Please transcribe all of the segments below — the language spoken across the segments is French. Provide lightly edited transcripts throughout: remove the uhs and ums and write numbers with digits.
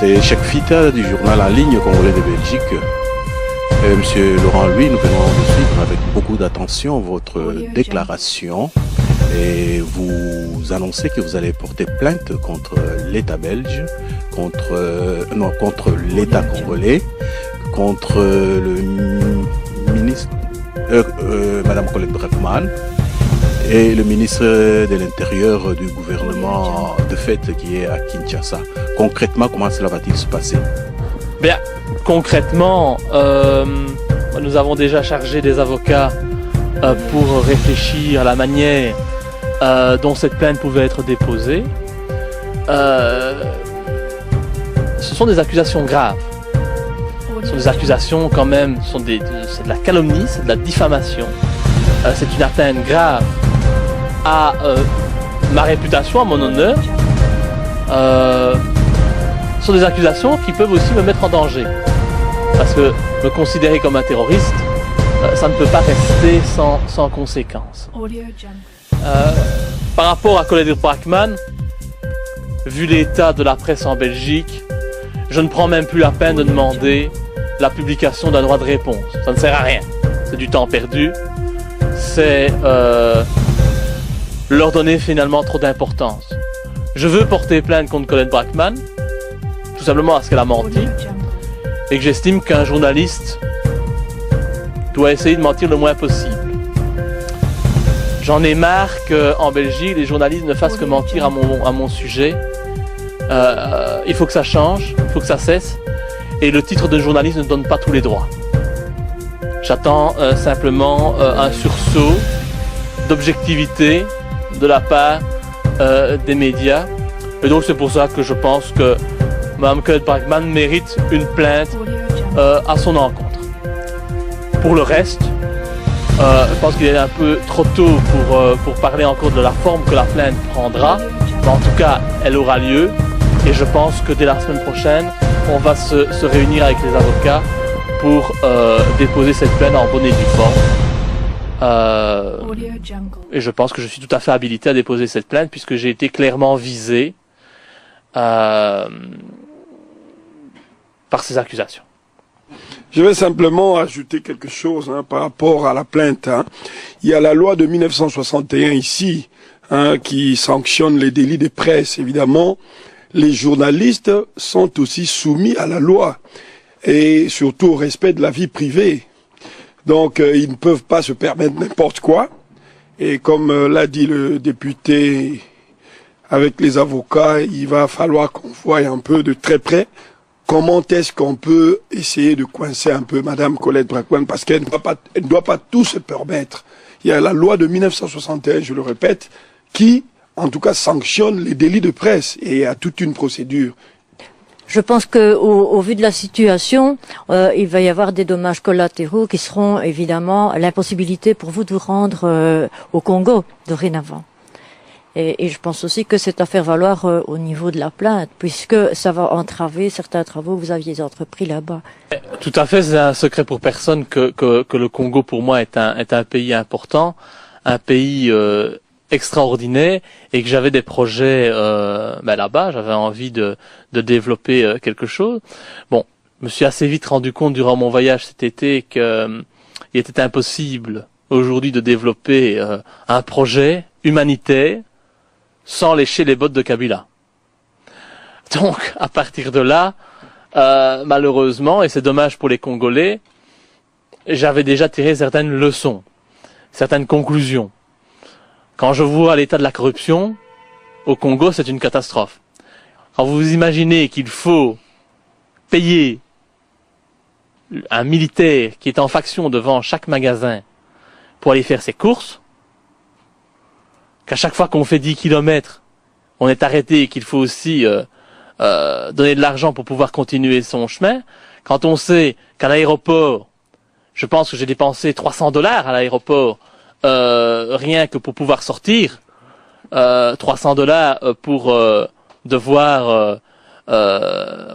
C'est Cheikh Fita du journal en ligne congolais de Belgique. Monsieur Laurent Louis, nous venons de suivre avec beaucoup d'attention votre déclaration et vous annoncez que vous allez porter plainte contre l'État belge, contre l'État congolais, contre le ministre Madame Colette Braeckman et le ministre de l'Intérieur du gouvernement de fait qui est à Kinshasa. Concrètement, comment cela va-t-il se passer? Bien, concrètement, nous avons déjà chargé des avocats pour réfléchir à la manière dont cette plainte pouvait être déposée. Ce sont des accusations graves. Ce sont des accusations quand même, c'est de la calomnie, c'est de la diffamation. C'est une atteinte grave à ma réputation, à mon honneur. Ce sont des accusations qui peuvent aussi me mettre en danger. Parce que me considérer comme un terroriste, ça ne peut pas rester sans conséquences. Par rapport à Colette Braeckman, vu l'état de la presse en Belgique, je ne prends même plus la peine de demander la publication d'un droit de réponse. Ça ne sert à rien. C'est du temps perdu. C'est leur donner finalement trop d'importance. Je veux porter plainte contre Colette Braeckman, tout simplement parce qu'elle a menti, et que j'estime qu'un journaliste doit essayer de mentir le moins possible. J'en ai marre qu'en Belgique, les journalistes ne fassent que mentir à mon sujet. Il faut que ça change, il faut que ça cesse, et le titre de journaliste ne donne pas tous les droits. J'attends simplement un sursaut d'objectivité de la part des médias, et donc c'est pour ça que je pense que Mme Colette Braeckman mérite une plainte à son encontre. Pour le reste, je pense qu'il est un peu trop tôt pour parler encore de la forme que la plainte prendra, mais en tout cas elle aura lieu, et je pense que dès la semaine prochaine on va se réunir avec les avocats pour déposer cette plainte en bonne et due forme. Et je pense que je suis tout à fait habilité à déposer cette plainte puisque j'ai été clairement visé par ces accusations. Je vais simplement ajouter quelque chose par rapport à la plainte. Il y a la loi de 1961 ici qui sanctionne les délits de presse. Évidemment, les journalistes sont aussi soumis à la loi et surtout au respect de la vie privée. Donc, ils ne peuvent pas se permettre n'importe quoi. Et comme l'a dit le député avec les avocats, il va falloir qu'on voie un peu de très près comment est-ce qu'on peut essayer de coincer un peu Madame Colette Braeckman, parce qu'elle ne doit pas tout se permettre. Il y a la loi de 1961, je le répète, qui, en tout cas, sanctionne les délits de presse, et il y a toute une procédure. Je pense que, au vu de la situation, il va y avoir des dommages collatéraux qui seront évidemment l'impossibilité pour vous de vous rendre au Congo dorénavant. Et je pense aussi que c'est à faire valoir au niveau de la plainte, puisque ça va entraver certains travaux que vous aviez entrepris là-bas. Tout à fait, c'est un secret pour personne que le Congo, pour moi, est un pays important, un pays extraordinaire, et que j'avais des projets là-bas, j'avais envie de développer quelque chose. Bon, je me suis assez vite rendu compte durant mon voyage cet été qu'il était impossible aujourd'hui de développer un projet humanitaire sans lécher les bottes de Kabila. Donc, à partir de là, malheureusement, et c'est dommage pour les Congolais, j'avais déjà tiré certaines leçons, certaines conclusions. Quand je vois l'état de la corruption au Congo, c'est une catastrophe. Quand vous imaginez qu'il faut payer un militaire qui est en faction devant chaque magasin pour aller faire ses courses, qu'à chaque fois qu'on fait 10 kilomètres, on est arrêté et qu'il faut aussi donner de l'argent pour pouvoir continuer son chemin, quand on sait qu'à l'aéroport, je pense que j'ai dépensé $300 à l'aéroport, rien que pour pouvoir sortir, $300 pour devoir...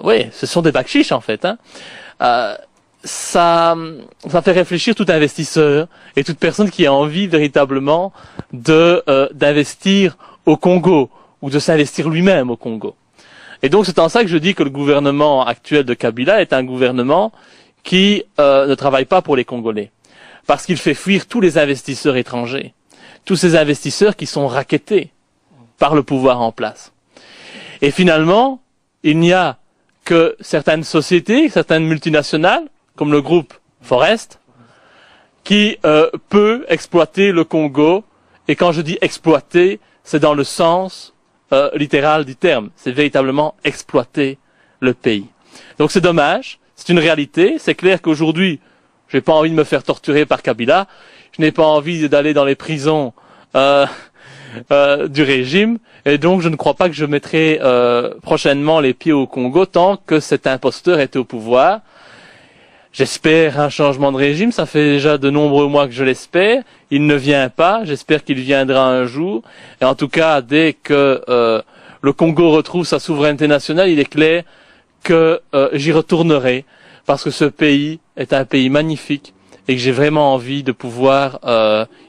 oui, ce sont des bakchiches en fait. Ça fait réfléchir tout investisseur et toute personne qui a envie véritablement d'investir au Congo ou de s'investir lui-même au Congo. Et donc c'est en ça que je dis que le gouvernement actuel de Kabila est un gouvernement qui ne travaille pas pour les Congolais. Parce qu'il fait fuir tous les investisseurs étrangers. Tous ces investisseurs qui sont rackettés par le pouvoir en place. Et finalement, il n'y a que certaines sociétés, certaines multinationales, comme le groupe Forest, qui peut exploiter le Congo. Et quand je dis exploiter, c'est dans le sens littéral du terme. C'est véritablement exploiter le pays. Donc c'est dommage, c'est une réalité. C'est clair qu'aujourd'hui, je n'ai pas envie de me faire torturer par Kabila. Je n'ai pas envie d'aller dans les prisons du régime. Et donc je ne crois pas que je mettrai prochainement les pieds au Congo tant que cet imposteur est au pouvoir. J'espère un changement de régime, ça fait déjà de nombreux mois que je l'espère. Il ne vient pas, j'espère qu'il viendra un jour. Et en tout cas, dès que le Congo retrouve sa souveraineté nationale, il est clair que j'y retournerai, parce que ce pays est un pays magnifique et que j'ai vraiment envie de pouvoir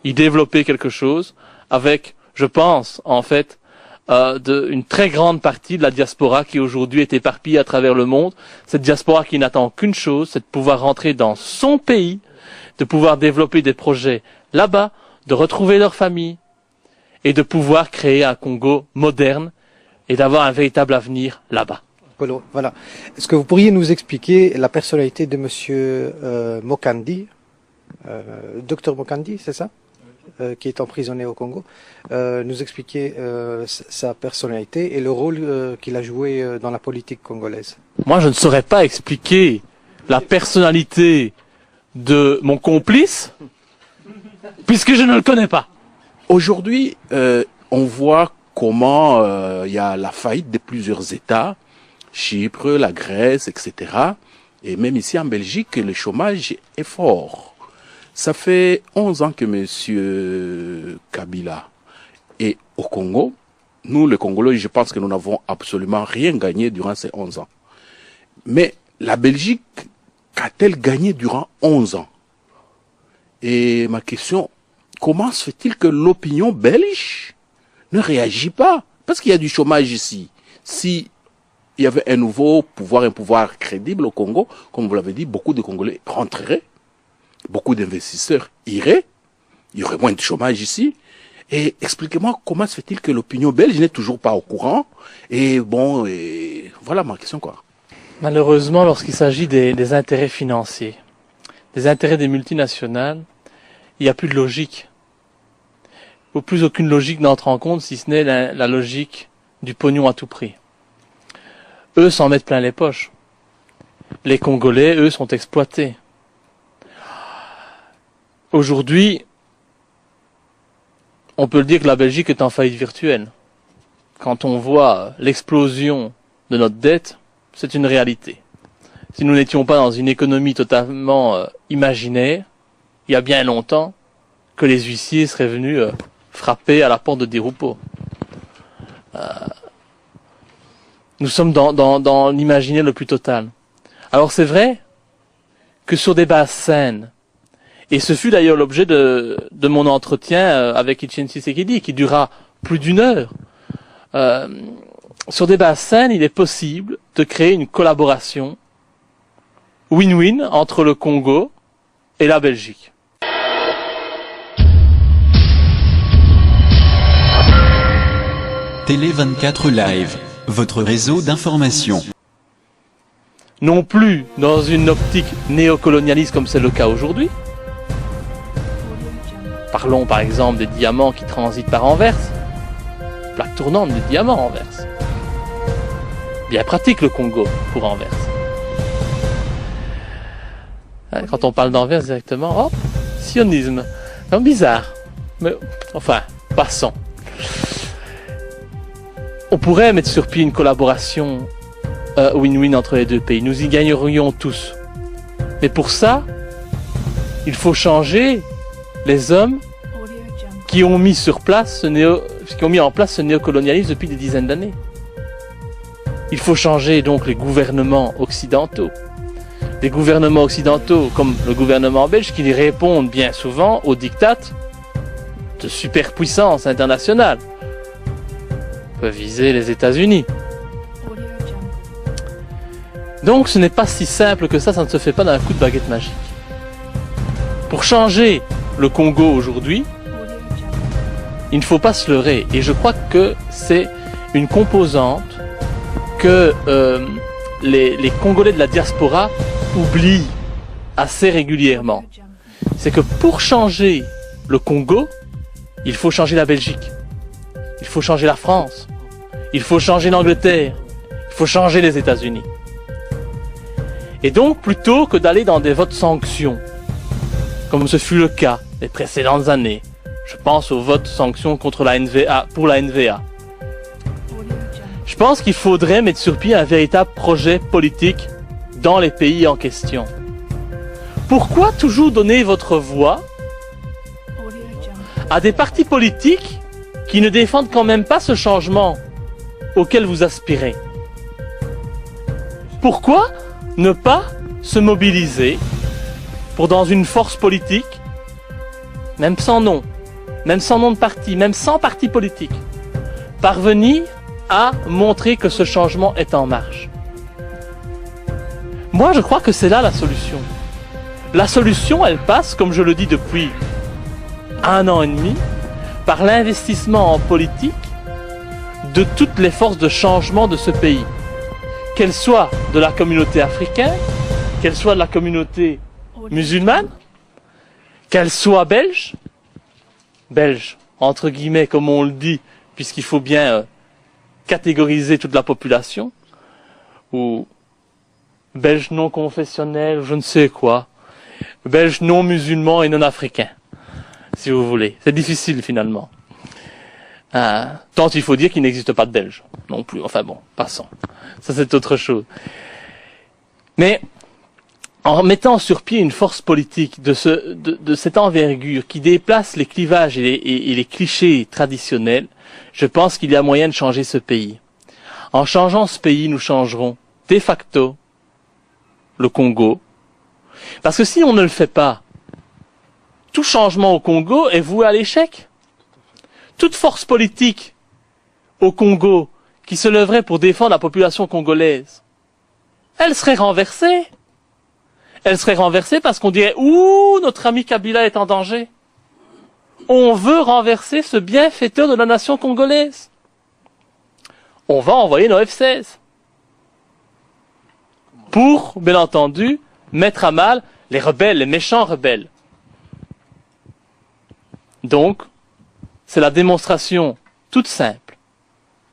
y développer quelque chose avec, je pense, en fait, une très grande partie de la diaspora qui aujourd'hui est éparpillée à travers le monde. Cette diaspora qui n'attend qu'une chose, c'est de pouvoir rentrer dans son pays, de pouvoir développer des projets là-bas, de retrouver leur famille et de pouvoir créer un Congo moderne et d'avoir un véritable avenir là-bas. Voilà. Est-ce que vous pourriez nous expliquer la personnalité de Monsieur Mokandi, Dr Mokandi, c'est ça? Qui est emprisonné au Congo, nous expliquer sa personnalité et le rôle qu'il a joué dans la politique congolaise. Moi, je ne saurais pas expliquer la personnalité de mon complice, puisque je ne le connais pas. Aujourd'hui, on voit comment il y a la faillite de plusieurs États, Chypre, la Grèce, etc. Et même ici en Belgique, le chômage est fort. Ça fait 11 ans que M. Kabila est au Congo. Nous, les Congolais, je pense que nous n'avons absolument rien gagné durant ces 11 ans. Mais la Belgique, qu'a-t-elle gagné durant 11 ans? Et ma question, comment se fait-il que l'opinion belge ne réagit pas? Parce qu'il y a du chômage ici. Si il y avait un nouveau pouvoir, un pouvoir crédible au Congo, comme vous l'avez dit, beaucoup de Congolais rentreraient. Beaucoup d'investisseurs iraient, il y aurait moins de chômage ici. Et expliquez-moi comment se fait-il que l'opinion belge n'est toujours pas au courant? Et bon, voilà ma question, quoi. Malheureusement, lorsqu'il s'agit des intérêts financiers, des intérêts des multinationales, il n'y a plus de logique. Ou plus aucune logique n'entre en compte, si ce n'est la logique du pognon à tout prix. Eux s'en mettent plein les poches. Les Congolais, eux, sont exploités. Aujourd'hui, on peut le dire que la Belgique est en faillite virtuelle. Quand on voit l'explosion de notre dette, c'est une réalité. Si nous n'étions pas dans une économie totalement imaginaire, il y a bien longtemps que les huissiers seraient venus frapper à la porte de Di Rupo. Nous sommes dans l'imaginaire le plus total. Alors c'est vrai que sur des bases saines, et ce fut d'ailleurs l'objet de mon entretien avec Etienne Tshisekedi, qui dura plus d'une heure. Sur des bases saines, il est possible de créer une collaboration win-win entre le Congo et la Belgique. Télé 24 Live, votre réseau d'information. Non plus dans une optique néocolonialiste comme c'est le cas aujourd'hui. Parlons par exemple des diamants qui transitent par Anvers. Plaque tournante des diamants Anvers. Bien pratique le Congo pour Anvers. Quand on parle d'Anvers directement, hop, sionisme. C'est bizarre. Mais enfin, passons. On pourrait mettre sur pied une collaboration win-win entre les deux pays. Nous y gagnerions tous. Mais pour ça, il faut changer les hommes qui ont mis en place ce néocolonialisme depuis des dizaines d'années. Il faut changer donc les gouvernements occidentaux. Des gouvernements occidentaux comme le gouvernement belge qui répondent bien souvent aux diktats de superpuissances internationales. On peut viser les États-Unis. Donc ce n'est pas si simple que ça ne se fait pas d'un coup de baguette magique. Pour changer le Congo aujourd'hui, il ne faut pas se leurrer. Et je crois que c'est une composante que les Congolais de la diaspora oublient assez régulièrement. C'est que pour changer le Congo, il faut changer la Belgique, il faut changer la France, il faut changer l'Angleterre, il faut changer les États-Unis. Et donc, plutôt que d'aller dans des votes sanctions, comme ce fut le cas les précédentes années, je pense au vote sanctions contre la NVA, pour la NVA, je pense qu'il faudrait mettre sur pied un véritable projet politique dans les pays en question. Pourquoi toujours donner votre voix à des partis politiques qui ne défendent quand même pas ce changement auquel vous aspirez? Pourquoi ne pas se mobiliser pour, dans une force politique, même sans nom de parti, même sans parti politique, parvenir à montrer que ce changement est en marche? Moi, je crois que c'est là la solution. La solution, elle passe, comme je le dis depuis 1 an et demi, par l'investissement en politique de toutes les forces de changement de ce pays. Qu'elles soient de la communauté africaine, qu'elles soient de la communauté musulmane, qu'elles soient belges, entre guillemets, comme on le dit, puisqu'il faut bien catégoriser toute la population, ou belges non confessionnels, je ne sais quoi, belges non musulmans et non africains, si vous voulez. C'est difficile finalement. Tant il faut dire qu'il n'existe pas de Belges non plus. Enfin bon, passons. Ça c'est autre chose. Mais en mettant sur pied une force politique de cette envergure qui déplace les clivages et les clichés traditionnels, je pense qu'il y a moyen de changer ce pays. En changeant ce pays, nous changerons de facto le Congo. Parce que si on ne le fait pas, tout changement au Congo est voué à l'échec. Toute force politique au Congo qui se lèverait pour défendre la population congolaise, elle serait renversée. Elle serait renversée parce qu'on dirait « Ouh, notre ami Kabila est en danger ». On veut renverser ce bienfaiteur de la nation congolaise. On va envoyer nos F-16 pour, bien entendu, mettre à mal les rebelles, les méchants rebelles. Donc, c'est la démonstration toute simple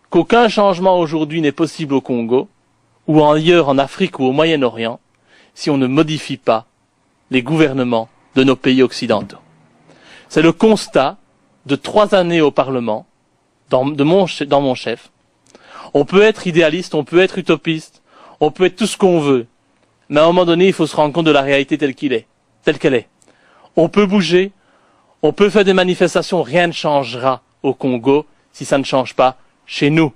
qu'aucun changement aujourd'hui n'est possible au Congo, ou ailleurs en Afrique ou au Moyen-Orient, si on ne modifie pas les gouvernements de nos pays occidentaux. C'est le constat de 3 années au Parlement, dans mon chef. On peut être idéaliste, on peut être utopiste, on peut être tout ce qu'on veut, mais à un moment donné, il faut se rendre compte de la réalité telle qu'elle est. On peut bouger, on peut faire des manifestations, rien ne changera au Congo si ça ne change pas chez nous.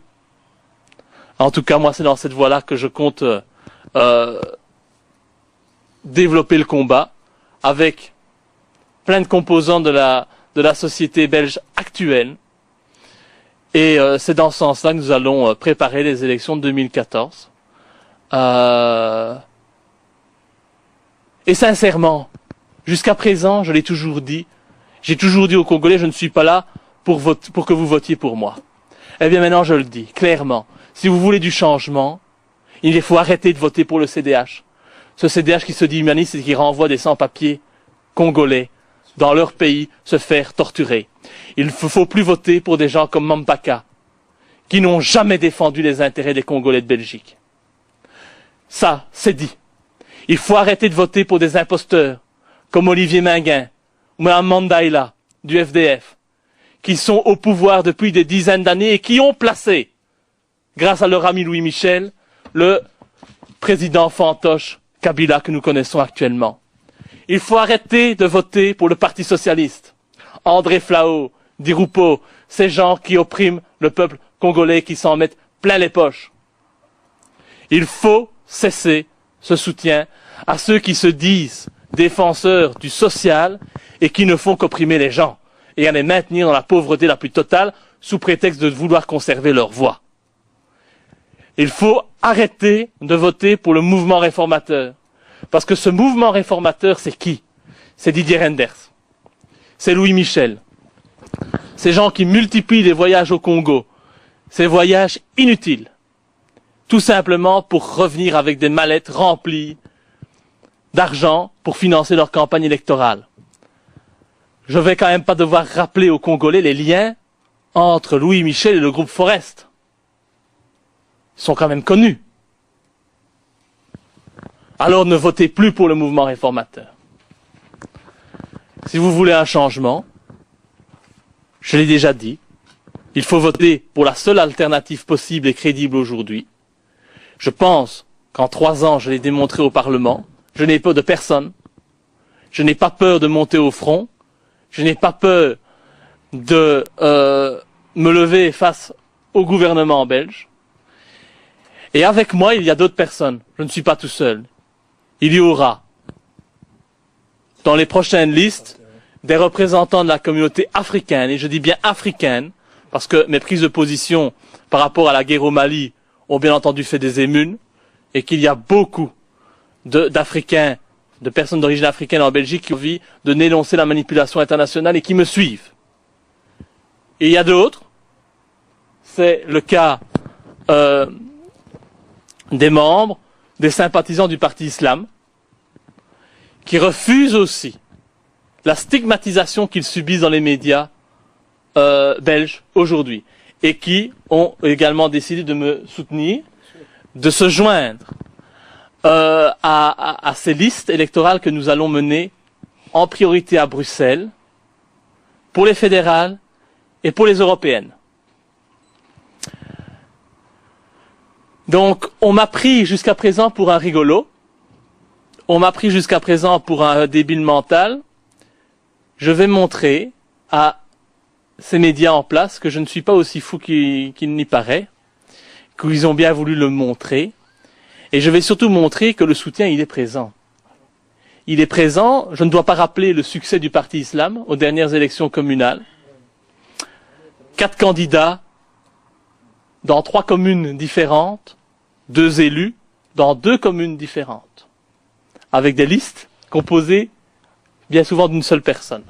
En tout cas, moi, c'est dans cette voie-là que je compte développer le combat avec plein de composants de la société belge actuelle. Et c'est dans ce sens-là que nous allons préparer les élections de 2014. Et sincèrement, jusqu'à présent, je l'ai toujours dit, j'ai toujours dit aux Congolais, je ne suis pas là pour que vous votiez pour moi. Eh bien maintenant, je le dis clairement. Si vous voulez du changement, il faut arrêter de voter pour le CDH. Ce CDH qui se dit humaniste et qui renvoie des sans-papiers congolais dans leur pays se faire torturer. Il ne faut plus voter pour des gens comme Mambaka, qui n'ont jamais défendu les intérêts des Congolais de Belgique. Ça, c'est dit. Il faut arrêter de voter pour des imposteurs, comme Olivier Minguin, ou Mme Mandaïla, du FDF, qui sont au pouvoir depuis des dizaines d'années et qui ont placé, grâce à leur ami Louis Michel, le président fantoche Kabila que nous connaissons actuellement. Il faut arrêter de voter pour le Parti socialiste. André Flao, Di Rupo, ces gens qui oppriment le peuple congolais, qui s'en mettent plein les poches. Il faut cesser ce soutien à ceux qui se disent défenseurs du social et qui ne font qu'opprimer les gens et à les maintenir dans la pauvreté la plus totale sous prétexte de vouloir conserver leur voix. Il faut arrêter de voter pour le mouvement réformateur. Parce que ce mouvement réformateur, c'est qui? C'est Didier Reynders. C'est Louis Michel. Ces gens qui multiplient les voyages au Congo. Ces voyages inutiles. Tout simplement pour revenir avec des mallettes remplies d'argent pour financer leur campagne électorale. Je vais quand même pas devoir rappeler aux Congolais les liens entre Louis Michel et le groupe Forest. Ils sont quand même connus. Alors ne votez plus pour le mouvement réformateur. Si vous voulez un changement, je l'ai déjà dit, il faut voter pour la seule alternative possible et crédible aujourd'hui. Je pense qu'en 3 ans, je l'ai démontré au Parlement, je n'ai peur de personne, je n'ai pas peur de monter au front, je n'ai pas peur de me lever face au gouvernement belge. Et avec moi, il y a d'autres personnes. Je ne suis pas tout seul. Il y aura, dans les prochaines listes, des représentants de la communauté africaine, et je dis bien africaine, parce que mes prises de position par rapport à la guerre au Mali ont bien entendu fait des émules, et qu'il y a beaucoup d'Africains, de personnes d'origine africaine en Belgique qui ont envie de dénoncer la manipulation internationale et qui me suivent. Et il y a d'autres, c'est le cas des membres, des sympathisants du parti islam, qui refusent aussi la stigmatisation qu'ils subissent dans les médias belges aujourd'hui, et qui ont également décidé de me soutenir, de se joindre à ces listes électorales que nous allons mener en priorité à Bruxelles, pour les fédérales et pour les européennes. Donc, on m'a pris jusqu'à présent pour un rigolo, on m'a pris jusqu'à présent pour un débile mental. Je vais montrer à ces médias en place que je ne suis pas aussi fou qu'il n'y paraît, qu'ils ont bien voulu le montrer, et je vais surtout montrer que le soutien, il est présent. Il est présent, je ne dois pas rappeler le succès du parti islam aux dernières élections communales. 4 candidats dans 3 communes différentes, 2 élus dans 2 communes différentes, avec des listes composées bien souvent d'une seule personne.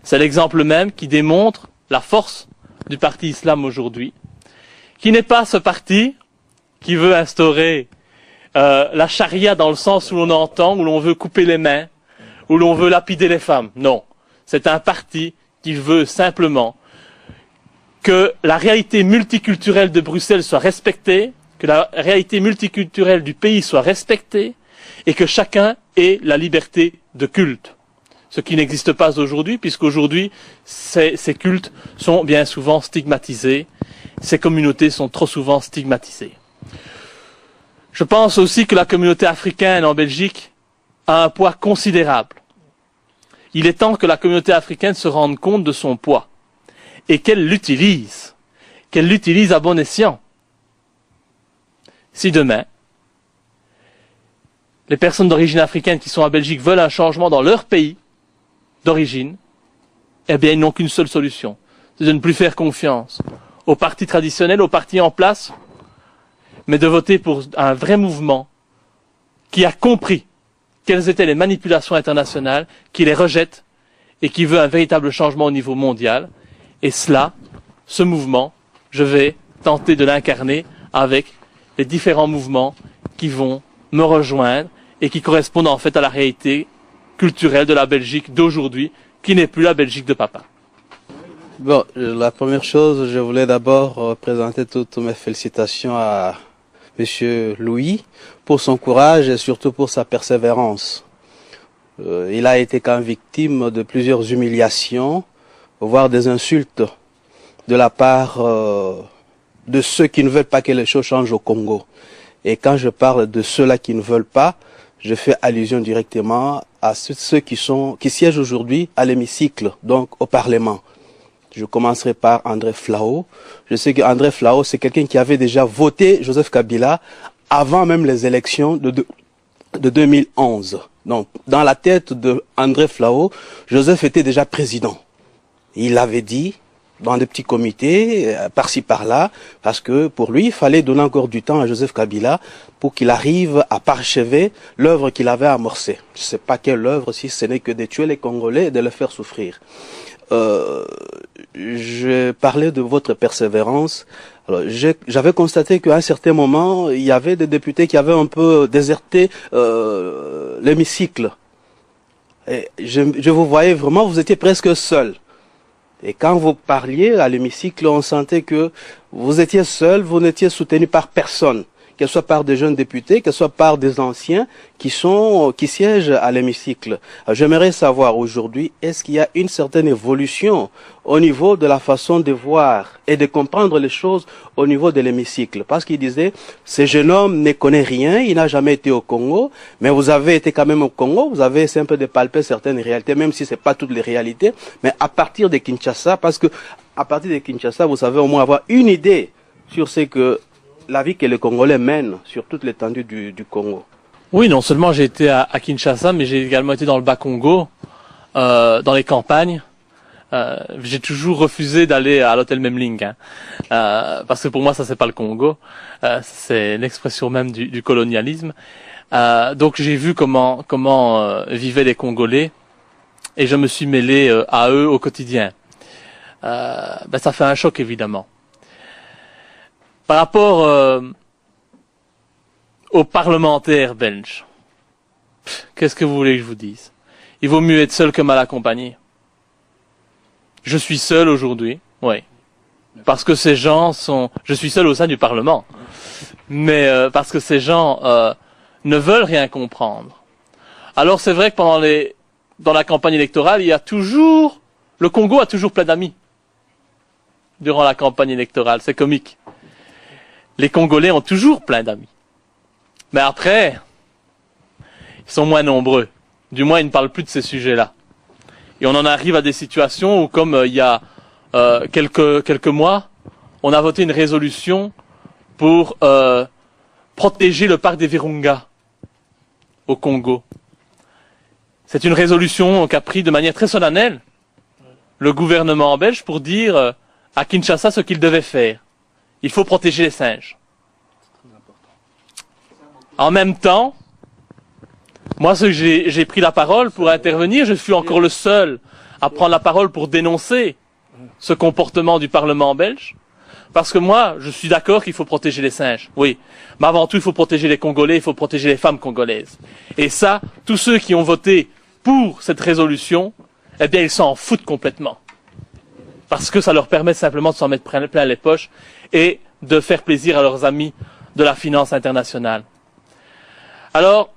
C'est l'exemple même qui démontre la force du parti islam aujourd'hui, qui n'est pas ce parti qui veut instaurer la charia dans le sens où l'on entend, où l'on veut couper les mains, où l'on veut lapider les femmes. Non, c'est un parti qui veut simplement que la réalité multiculturelle de Bruxelles soit respectée, que la réalité multiculturelle du pays soit respectée, et que chacun ait la liberté de culte. Ce qui n'existe pas aujourd'hui, puisqu'aujourd'hui, ces cultes sont bien souvent stigmatisés, ces communautés sont trop souvent stigmatisées. Je pense aussi que la communauté africaine en Belgique a un poids considérable. Il est temps que la communauté africaine se rende compte de son poids et qu'elle l'utilise à bon escient. Si demain, les personnes d'origine africaine qui sont en Belgique veulent un changement dans leur pays d'origine, eh bien, ils n'ont qu'une seule solution, c'est de ne plus faire confiance aux partis traditionnels, aux partis en place, mais de voter pour un vrai mouvement qui a compris quelles étaient les manipulations internationales, qui les rejette et qui veut un véritable changement au niveau mondial. Et cela, ce mouvement, je vais tenter de l'incarner avec les différents mouvements qui vont me rejoindre et qui correspondent en fait à la réalité culturelle de la Belgique d'aujourd'hui, qui n'est plus la Belgique de papa. Bon, la première chose, je voulais d'abord présenter toutes mes félicitations à Monsieur Louis pour son courage et surtout pour sa persévérance. Il a été quand même victime de plusieurs humiliations, voire des insultes de la part de ceux qui ne veulent pas que les choses changent au Congo. Et quand je parle de ceux-là qui ne veulent pas, je fais allusion directement à ceux qui siègent aujourd'hui à l'hémicycle, donc au Parlement. Je commencerai par André Flao. Je sais qu'André Flao, c'est quelqu'un qui avait déjà voté Joseph Kabila avant même les élections de 2011. Donc, dans la tête de André Flao, Joseph était déjà président. Il avait dit dans des petits comités, par-ci par-là, parce que pour lui, il fallait donner encore du temps à Joseph Kabila pour qu'il arrive à parachever l'œuvre qu'il avait amorcée. Je ne sais pas quelle œuvre, si ce n'est que de tuer les Congolais et de les faire souffrir. Je parlais de votre persévérance. J'avais constaté qu'à un certain moment, il y avait des députés qui avaient un peu déserté l'hémicycle. Et je vous voyais vraiment, vous étiez presque seul. Et quand vous parliez à l'hémicycle, on sentait que vous étiez seul, vous n'étiez soutenu par personne, que ce soit par des jeunes députés, que ce soit par des anciens qui siègent à l'hémicycle. J'aimerais savoir aujourd'hui, est-ce qu'il y a une certaine évolution au niveau de la façon de voir et de comprendre les choses au niveau de l'hémicycle? Parce qu'il disait, ce jeune homme ne connaît rien, il n'a jamais été au Congo, mais vous avez été quand même au Congo, vous avez essayé un peu de palper certaines réalités, même si ce n'est pas toutes les réalités, mais à partir de Kinshasa, parce que à partir de Kinshasa, vous savez au moins avoir une idée sur ce que la vie que les Congolais mènent sur toute l'étendue du Congo. Oui, non seulement j'ai été à Kinshasa, mais j'ai également été dans le Bas-Congo, dans les campagnes. J'ai toujours refusé d'aller à l'hôtel Memling, parce que pour moi ça c'est pas le Congo, c'est l'expression même du colonialisme. Donc j'ai vu comment vivaient les Congolais et je me suis mêlé à eux au quotidien. Ça fait un choc évidemment. Par rapport aux parlementaires belges, qu'est-ce que vous voulez que je vous dise? Il vaut mieux être seul que mal accompagné. Je suis seul aujourd'hui, oui. Parce que ces gens sont... Je suis seul au sein du Parlement. Mais parce que ces gens ne veulent rien comprendre. Alors c'est vrai que dans la campagne électorale, il y a toujours... Le Congo a toujours plein d'amis. Durant la campagne électorale, c'est comique. Les Congolais ont toujours plein d'amis. Mais après, ils sont moins nombreux. Du moins, ils ne parlent plus de ces sujets-là. Et on en arrive à des situations où, comme il y a quelques mois, on a voté une résolution pour protéger le parc des Virunga au Congo. C'est une résolution qu'a pris de manière très solennelle le gouvernement belge pour dire à Kinshasa ce qu'il devait faire. Il faut protéger les singes. En même temps, moi, j'ai pris la parole pour intervenir. Je suis encore le seul à prendre la parole pour dénoncer ce comportement du Parlement belge. Parce que moi, je suis d'accord qu'il faut protéger les singes. Oui. Mais avant tout, il faut protéger les Congolais, il faut protéger les femmes congolaises. Et ça, tous ceux qui ont voté pour cette résolution, eh bien, ils s'en foutent complètement. Parce que ça leur permet simplement de s'en mettre plein les poches et de faire plaisir à leurs amis de la finance internationale. Alors,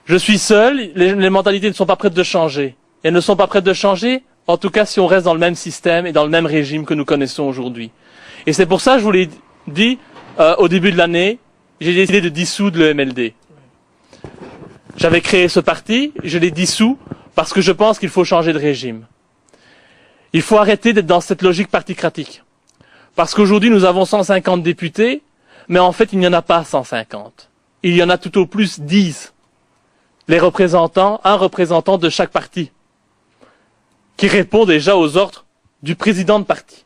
je suis seul, les mentalités ne sont pas prêtes de changer. Elles ne sont pas prêtes de changer, en tout cas si on reste dans le même système et dans le même régime que nous connaissons aujourd'hui. Et c'est pour ça que je vous l'ai dit, au début de l'année, j'ai décidé de dissoudre le MLD. J'avais créé ce parti, je l'ai dissous parce que je pense qu'il faut changer de régime. Il faut arrêter d'être dans cette logique particratique. Parce qu'aujourd'hui, nous avons 150 députés, mais en fait, il n'y en a pas 150. Il y en a tout au plus 10. Un représentant de chaque parti, qui répond déjà aux ordres du président de parti.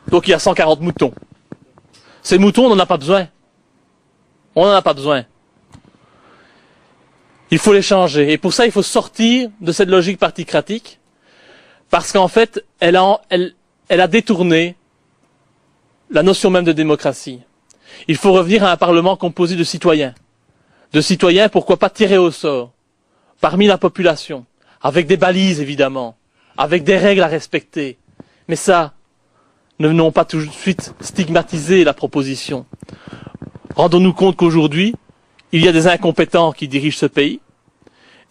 Donc il y a 140 moutons. Ces moutons, on n'en a pas besoin. On n'en a pas besoin. Il faut les changer. Et pour ça, il faut sortir de cette logique particratique, parce qu'en fait, elle a détourné la notion même de démocratie. Il faut revenir à un Parlement composé de citoyens. De citoyens, pourquoi pas tirés au sort, parmi la population, avec des balises évidemment, avec des règles à respecter. Mais ça, ne venons pas tout de suite stigmatiser la proposition. Rendons-nous compte qu'aujourd'hui, il y a des incompétents qui dirigent ce pays,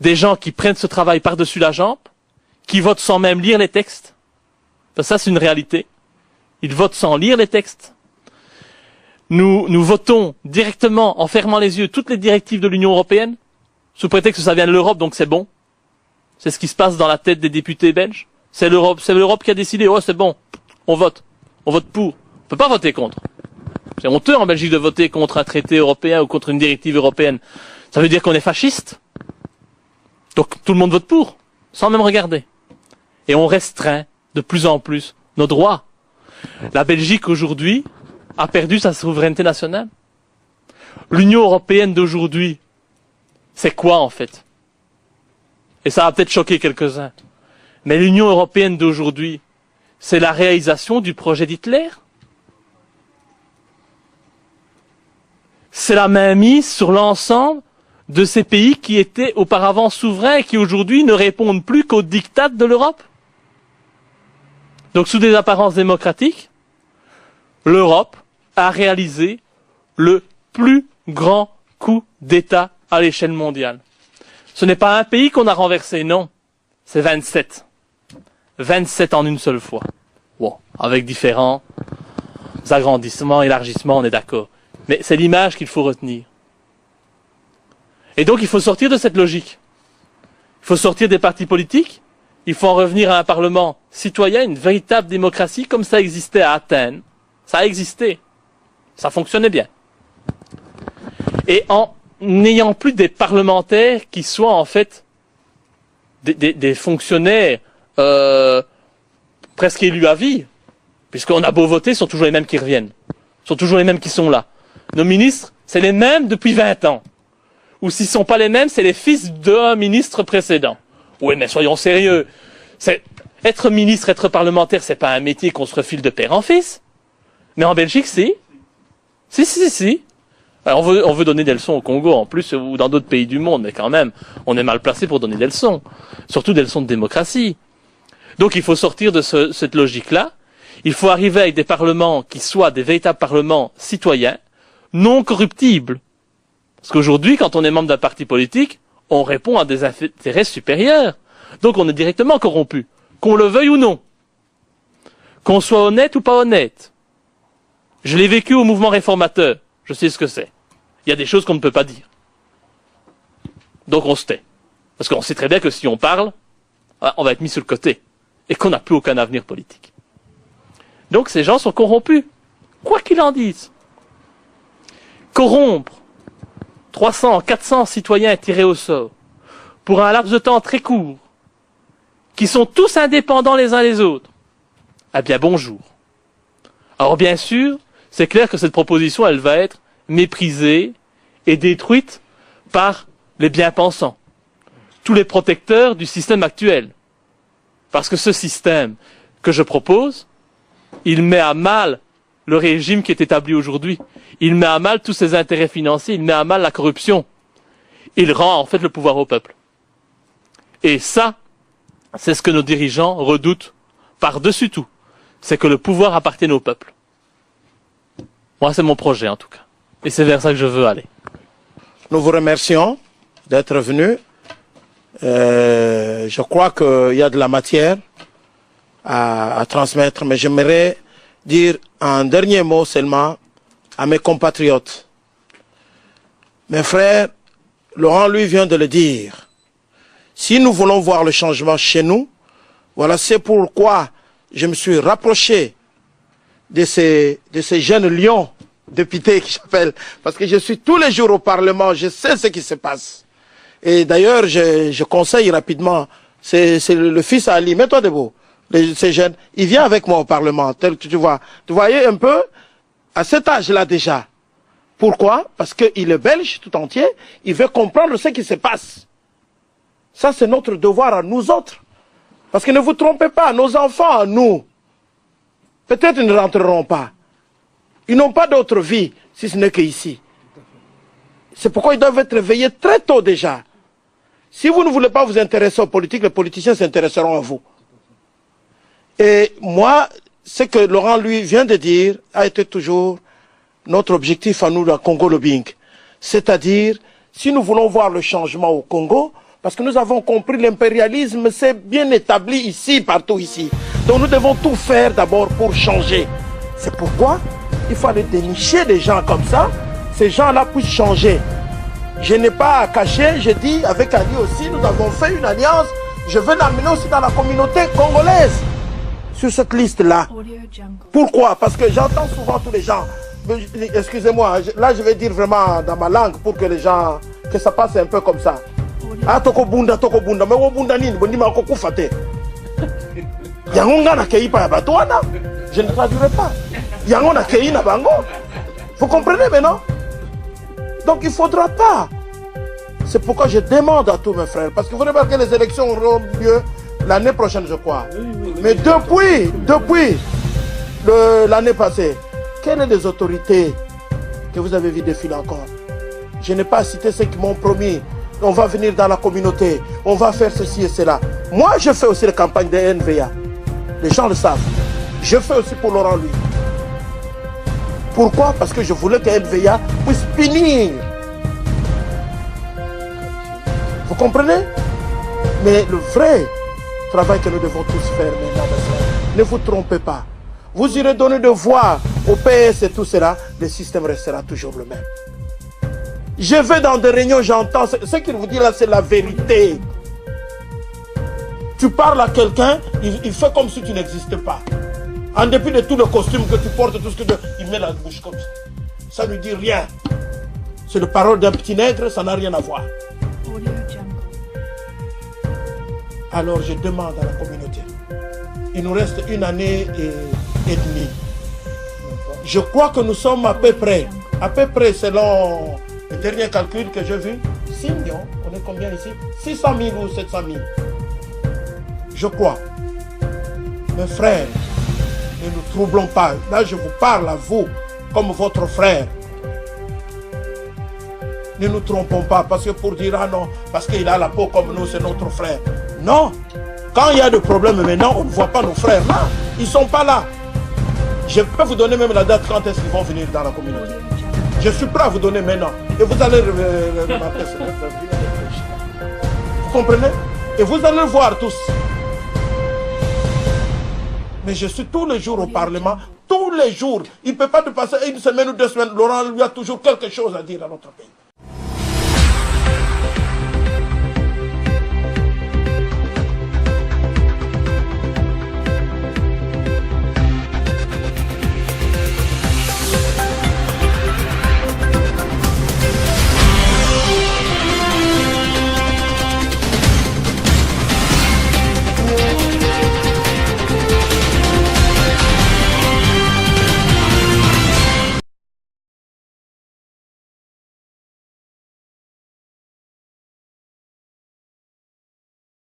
des gens qui prennent ce travail par-dessus la jambe, qui votent sans même lire les textes. Ça, c'est une réalité. Ils votent sans lire les textes. Nous votons directement en fermant les yeux toutes les directives de l'Union européenne, sous prétexte que ça vient de l'Europe, donc c'est bon. C'est ce qui se passe dans la tête des députés belges. C'est l'Europe qui a décidé, oh c'est bon, on vote pour. On peut pas voter contre. C'est honteux en Belgique de voter contre un traité européen ou contre une directive européenne. Ça veut dire qu'on est fasciste. Donc tout le monde vote pour, sans même regarder. et on restreint de plus en plus nos droits. La Belgique aujourd'hui a perdu sa souveraineté nationale. L'Union européenne d'aujourd'hui, c'est quoi en fait? Et ça va peut-être choquer quelques-uns. Mais l'Union européenne d'aujourd'hui, c'est la réalisation du projet d'Hitler. C'est la mainmise sur l'ensemble de ces pays qui étaient auparavant souverains et qui aujourd'hui ne répondent plus qu'aux diktats de l'Europe. Donc sous des apparences démocratiques, l'Europe a réalisé le plus grand coup d'État à l'échelle mondiale. Ce n'est pas un pays qu'on a renversé, non. C'est 27. 27 en une seule fois. Bon, avec différents agrandissements, élargissements, on est d'accord. Mais c'est l'image qu'il faut retenir. Et donc il faut sortir de cette logique. Il faut sortir des partis politiques. Il faut en revenir à un parlement citoyen, une véritable démocratie comme ça existait à Athènes. Ça a existé. Ça fonctionnait bien. Et en n'ayant plus des parlementaires qui soient en fait des fonctionnaires presque élus à vie, puisqu'on a beau voter, ce sont toujours les mêmes qui reviennent. Ce sont toujours les mêmes qui sont là. Nos ministres, c'est les mêmes depuis 20 ans. Ou s'ils ne sont pas les mêmes, c'est les fils d'un ministre précédent. Oui, mais soyons sérieux. Être ministre, être parlementaire, c'est pas un métier qu'on se refile de père en fils. Mais en Belgique, si. Si. Alors, on veut donner des leçons au Congo, en plus, ou dans d'autres pays du monde, mais quand même, on est mal placé pour donner des leçons. Surtout des leçons de démocratie. Donc, il faut sortir de cette logique-là. Il faut arriver avec des parlements qui soient des véritables parlements citoyens, non corruptibles. Parce qu'aujourd'hui, quand on est membre d'un parti politique, on répond à des intérêts supérieurs. Donc, on est directement corrompu. Qu'on le veuille ou non. Qu'on soit honnête ou pas honnête. Je l'ai vécu au mouvement réformateur. Je sais ce que c'est. Il y a des choses qu'on ne peut pas dire. Donc on se tait. Parce qu'on sait très bien que si on parle, on va être mis sur le côté. Et qu'on n'a plus aucun avenir politique. Donc ces gens sont corrompus. Quoi qu'ils en disent. Corrompre 300, 400 citoyens tirés au sort pour un laps de temps très court, qui sont tous indépendants les uns les autres. Eh bien bonjour. Alors bien sûr, c'est clair que cette proposition, elle va être méprisée et détruite par les bien-pensants, tous les protecteurs du système actuel. Parce que ce système que je propose, il met à mal le régime qui est établi aujourd'hui. Il met à mal tous ses intérêts financiers, il met à mal la corruption. Il rend en fait le pouvoir au peuple. Et ça, c'est ce que nos dirigeants redoutent par-dessus tout. C'est que le pouvoir appartienne au peuple. Moi, c'est mon projet en tout cas. Et c'est vers ça que je veux aller. Nous vous remercions d'être venus. Je crois qu'il y a de la matière à transmettre, mais j'aimerais dire un dernier mot seulement à mes compatriotes. Mes frères, Laurent, lui, vient de le dire. Si nous voulons voir le changement chez nous, voilà, c'est pourquoi je me suis rapproché de ces jeunes lions députés qui j'appelle, parce que je suis tous les jours au Parlement, je sais ce qui se passe. Et d'ailleurs, je conseille rapidement, c'est le fils Ali, mets-toi debout, ces jeunes, il vient avec moi au Parlement, tel que tu vois. Tu voyez un peu, à cet âge-là déjà. Pourquoi? Parce qu'il est belge tout entier, il veut comprendre ce qui se passe. Ça, c'est notre devoir à nous autres. Parce que ne vous trompez pas, nos enfants, nous, peut-être ils ne rentreront pas. Ils n'ont pas d'autre vie, si ce n'est qu'ici. C'est pourquoi ils doivent être réveillés très tôt déjà. Si vous ne voulez pas vous intéresser aux politiques, les politiciens s'intéresseront à vous. Et moi, ce que Laurent, lui, vient de dire, a été toujours notre objectif à nous, la Congo Lobbying. C'est-à-dire, si nous voulons voir le changement au Congo, parce que nous avons compris l'impérialisme, c'est bien établi ici, partout ici. Donc nous devons tout faire d'abord pour changer. C'est pourquoi il faut aller dénicher des gens comme ça. Ces gens-là puissent changer. Je n'ai pas à cacher, je dis avec Ali aussi, nous avons fait une alliance. Je veux l'amener aussi dans la communauté congolaise, sur cette liste-là. Pourquoi? Parce que j'entends souvent tous les gens, excusez-moi, là je vais dire vraiment dans ma langue pour que les gens, que ça passe un peu comme ça. Ah, toko bunda, mais wo bunda nini, bondi ma koko fate. Yangonga na kei pa batouana. Je ne traduirai pas. Yangon na kei na bango. Vous comprenez maintenant? Donc il ne faudra pas. C'est pourquoi je demande à tous mes frères, parce que vous remarquez que les élections auront lieu l'année prochaine, je crois. Mais depuis l'année passée, quelles sont les autorités que vous avez vu défiler encore? Je n'ai pas cité ceux qui m'ont promis, on va venir dans la communauté, on va faire ceci et cela. Moi, je fais aussi les campagnes de NVA. Les gens le savent. Je fais aussi pour Laurent Louis. Pourquoi? Parce que je voulais que NVA puisse finir. Vous comprenez? Mais le vrai travail que nous devons tous faire maintenant, ne vous trompez pas. Vous irez donner de voix au PS et tout cela, le système restera toujours le même. Je vais dans des réunions, j'entends, ce qu'il vous dit là, c'est la vérité. Tu parles à quelqu'un, il fait comme si tu n'existais pas. En dépit de tout le costume que tu portes, tout ce que tu... il met la bouche comme ça. Ça ne dit rien. C'est la parole d'un petit nègre, ça n'a rien à voir. Alors je demande à la communauté, il nous reste 1 année et demie. Je crois que nous sommes à peu près selon le dernier calcul que j'ai vu, 6 millions, on est combien ici? 600 000 ou 700 000. Je crois. Mes frères, ne nous troublons pas. Là, je vous parle à vous, comme votre frère. Ne nous trompons pas, parce que pour dire, ah non, parce qu'il a la peau comme nous, c'est notre frère. Non. Quand il y a des problèmes maintenant, on ne voit pas nos frères là. Ils ne sont pas là. Je peux vous donner même la date quand est-ce qu'ils vont venir dans la communauté. Je suis prêt à vous donner maintenant. Et vous allez remarquer cela. Vous comprenez? Et vous allez le voir tous. Mais je suis tous les jours au Parlement. Tous les jours. Il ne peut pas passer 1 semaine ou 2 semaines. Laurent lui a toujours quelque chose à dire à notre pays.